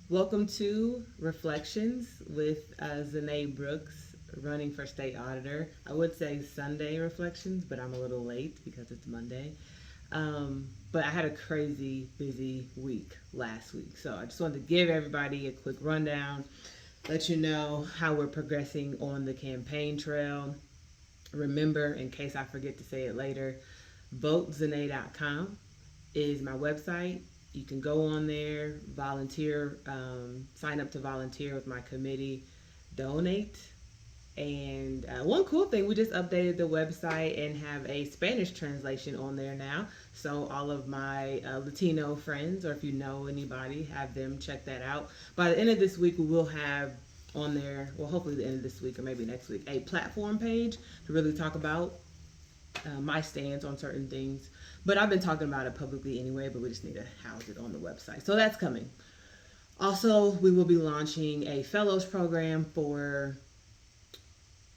Welcome to Reflections with ZeNai Brooks, running for state auditor. I would say Sunday reflections, but I'm a little late because it's Monday. But I had a crazy busy week last week, so I just wanted to give everybody a quick rundown, let you know how we're progressing on the campaign trail. Remember, in case I forget to say it later, votezenai.com is my website. You can go on there, volunteer, sign up to volunteer with my committee, donate. And one cool thing, we just updated the website and have a Spanish translation on there now. So all of my Latino friends, or if you know anybody, have them check that out. By the end of this week, we will have on there, well, hopefully the end of this week or maybe next week, a platform page to really talk about my stance on certain things. But I've been talking about it publicly anyway, but we just need to house it on the website. So that's coming. Also, we will be launching a fellows program for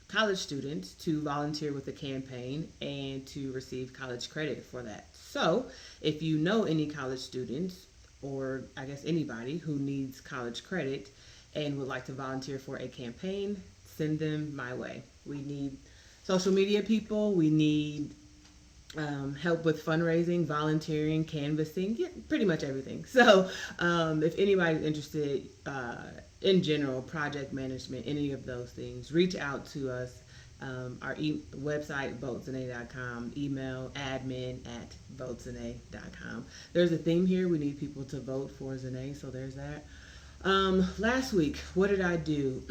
college students to volunteer with the campaign and to receive college credit for that. So if you know any college students, or I guess anybody who needs college credit and would like to volunteer for a campaign, send them my way. We need social media people. We need help with fundraising, volunteering, canvassing, yeah, pretty much everything. So if anybody's interested in general, project management, any of those things, reach out to us. Our website, votezenai.com, email admin@votezenai.com. There's a theme here. We need people to vote for ZeNai, so there's that. Last week, what did I do?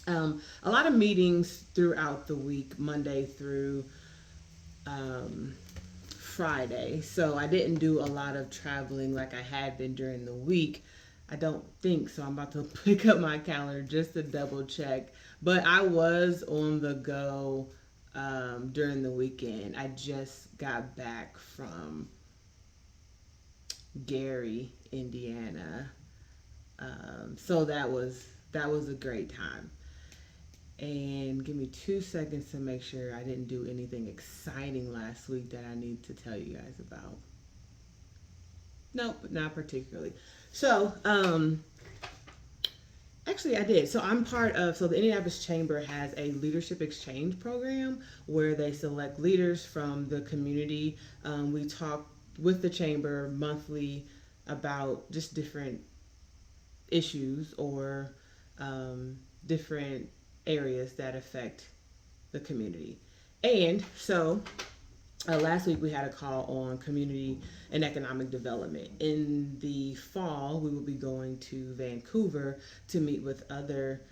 A lot of meetings throughout the week, Monday through Friday. So I didn't do a lot of traveling like I had been during the week. I don't think so. I'm about to pick up my calendar just to double check. But I was on the go during the weekend. I just got back from Gary, Indiana. So that was a great time. And give me 2 seconds to make sure I didn't do anything exciting last week that I need to tell you guys about. Nope, not particularly. So, actually I did. So the Indianapolis Chamber has a leadership exchange program where they select leaders from the community. We talk with the chamber monthly about just different issues or different areas that affect the community. And so last week we had a call on community and economic development. In the fall, we will be going to Vancouver to meet with other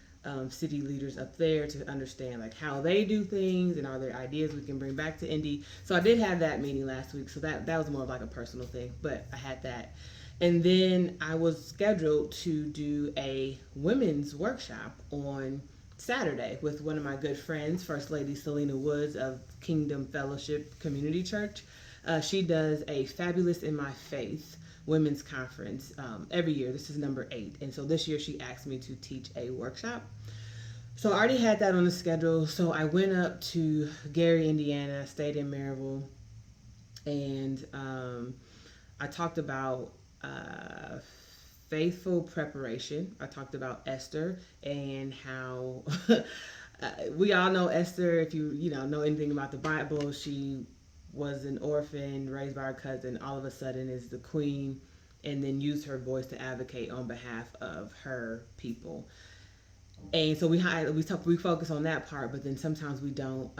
city leaders up there to understand like how they do things and are there ideas we can bring back to Indy. So I did have that meeting last week. So that was more of like a personal thing, but I had that. And then I was scheduled to do a women's workshop on Saturday with one of my good friends, First Lady Selena Woods of Kingdom Fellowship Community Church. She does a Fabulous in My Faith women's conference every year. This is number 8. And so this year she asked me to teach a workshop. So I already had that on the schedule. So I went up to Gary, Indiana, stayed in Merriville, and I talked about faithful preparation. I talked about Esther and how we all know Esther. If you know anything about the Bible, she was an orphan raised by her cousin. All of a sudden is the queen, and then used her voice to advocate on behalf of her people. And so we focus on that part, but then sometimes we don't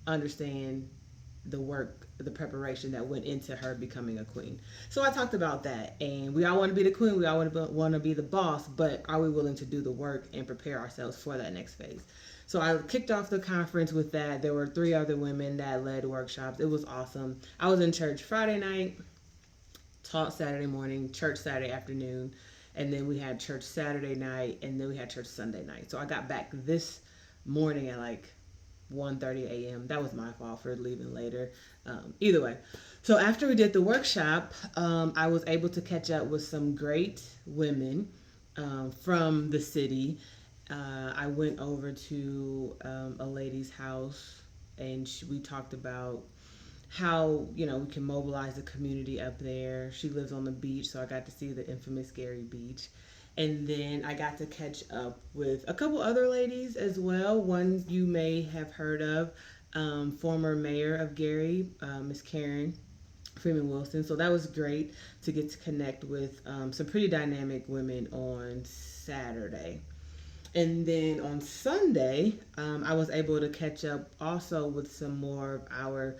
understand the work, the preparation that went into her becoming a queen. So I talked about that, and we all want to be the queen, we all want to be the boss, but are we willing to do the work and prepare ourselves for that next phase? So I kicked off the conference with that. There were 3 other women that led workshops. It was awesome. I was in church Friday night, taught Saturday morning, church Saturday afternoon, and then we had church Saturday night, and then we had church Sunday night. So I got back this morning at like 1:30 a.m. That was my fault for leaving later. Either way. So after we did the workshop, I was able to catch up with some great women from the city. I went over to a lady's house, and we talked about how, we can mobilize the community up there. She lives on the beach, so I got to see the infamous Gary Beach. And then I got to catch up with a couple other ladies as well. One you may have heard of, former mayor of Gary, Miss Karen Freeman Wilson. So that was great to get to connect with some pretty dynamic women on Saturday. And then on Sunday, I was able to catch up also with some more of our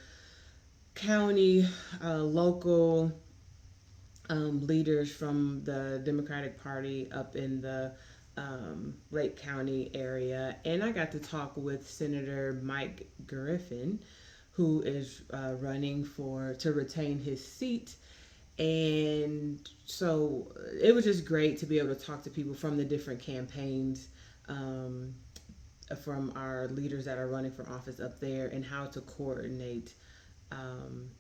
county, local leaders from the Democratic Party up in the Lake County area. And I got to talk with Senator Mike Griffin, who is running to retain his seat. And so it was just great to be able to talk to people from the different campaigns, from our leaders that are running for office up there, and how to coordinate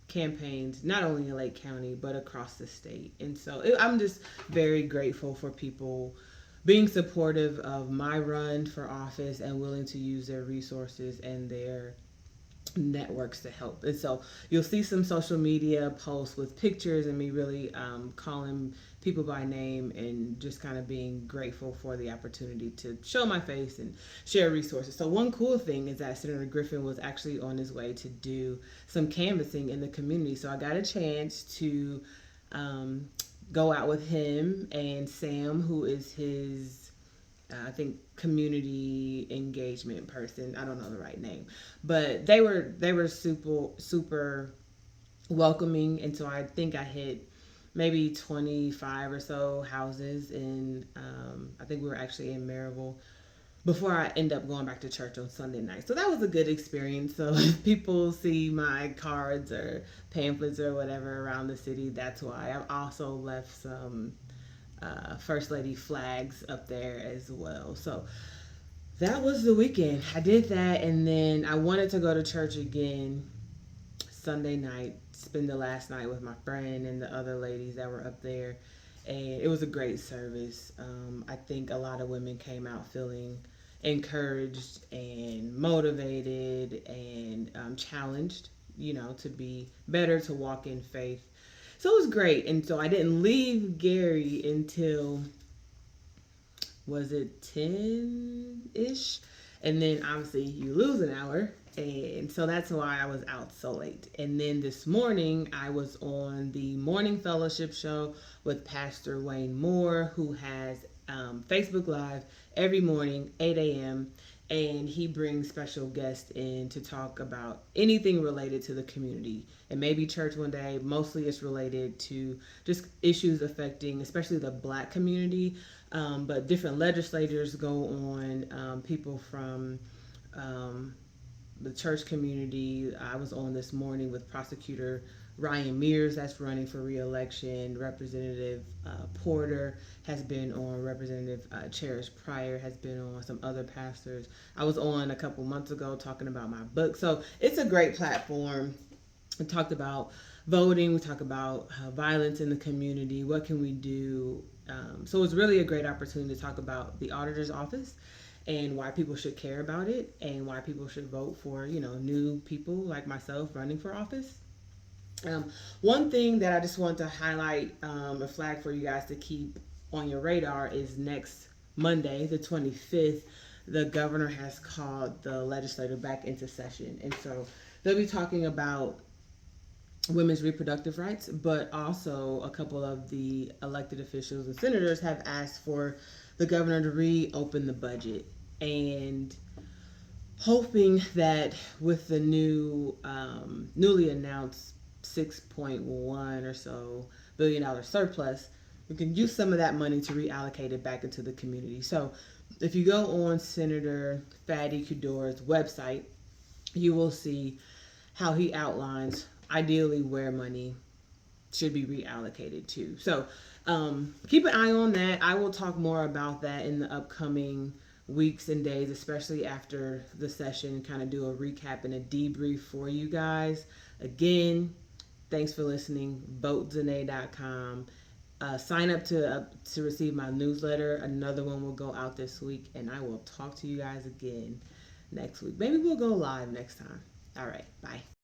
campaigns not only in Lake County but across the state. And so I'm just very grateful for people being supportive of my run for office and willing to use their resources and their networks to help. And so you'll see some social media posts with pictures and me really calling people by name and just kind of being grateful for the opportunity to show my face and share resources. So one cool thing is that Senator Griffin was actually on his way to do some canvassing in the community. So I got a chance to go out with him and Sam, who is his I think community engagement person. I don't know the right name, but they were super welcoming, and so I think I hit maybe 25 or so houses, and I think we were actually in Merriville before I end up going back to church on Sunday night. So that was a good experience. So if people see my cards or pamphlets or whatever around the city, that's why. I've also left some First Lady flags up there as well. So that was the weekend. I did that, and then I wanted to go to church again Sunday night, spend the last night with my friend and the other ladies that were up there. And it was a great service. I think a lot of women came out feeling encouraged and motivated and challenged, to be better, to walk in faith. So it was great. And so I didn't leave Gary until, was it 10-ish? And then obviously you lose an hour. And so that's why I was out so late. And then this morning I was on the morning fellowship show with Pastor Wayne Moore, who has Facebook Live every morning, 8 a.m. And he brings special guests in to talk about anything related to the community. And maybe church one day. Mostly it's related to just issues affecting especially the Black community. But different legislators go on, people from the church community. I was on this morning with Prosecutor Ryan Mears, that's running for re-election. Representative Porter has been on. Representative Cherish Pryor has been on. Some other pastors. I was on a couple months ago talking about my book. So it's a great platform. We talked about voting. We talk about violence in the community. What can we do? So it's really a great opportunity to talk about the auditor's office and why people should care about it and why people should vote for, new people like myself running for office. One thing that I just want to highlight, a flag for you guys to keep on your radar is next Monday, the 25th, the governor has called the legislature back into session. And so they'll be talking about women's reproductive rights, but also a couple of the elected officials and senators have asked for the governor to reopen the budget, and hoping that with the newly announced $6.1 or so billion surplus, we can use some of that money to reallocate it back into the community. So if you go on Senator Fatty Kudor's website, you will see how he outlines ideally where money should be reallocated to. So keep an eye on that. I will talk more about that in the upcoming weeks and days, especially after the session, kind of do a recap and a debrief for you guys. Again, thanks for listening. VoteZeNai.com. Sign up to receive my newsletter. Another one will go out this week, and I will talk to you guys again next week. Maybe we'll go live next time. All right, bye.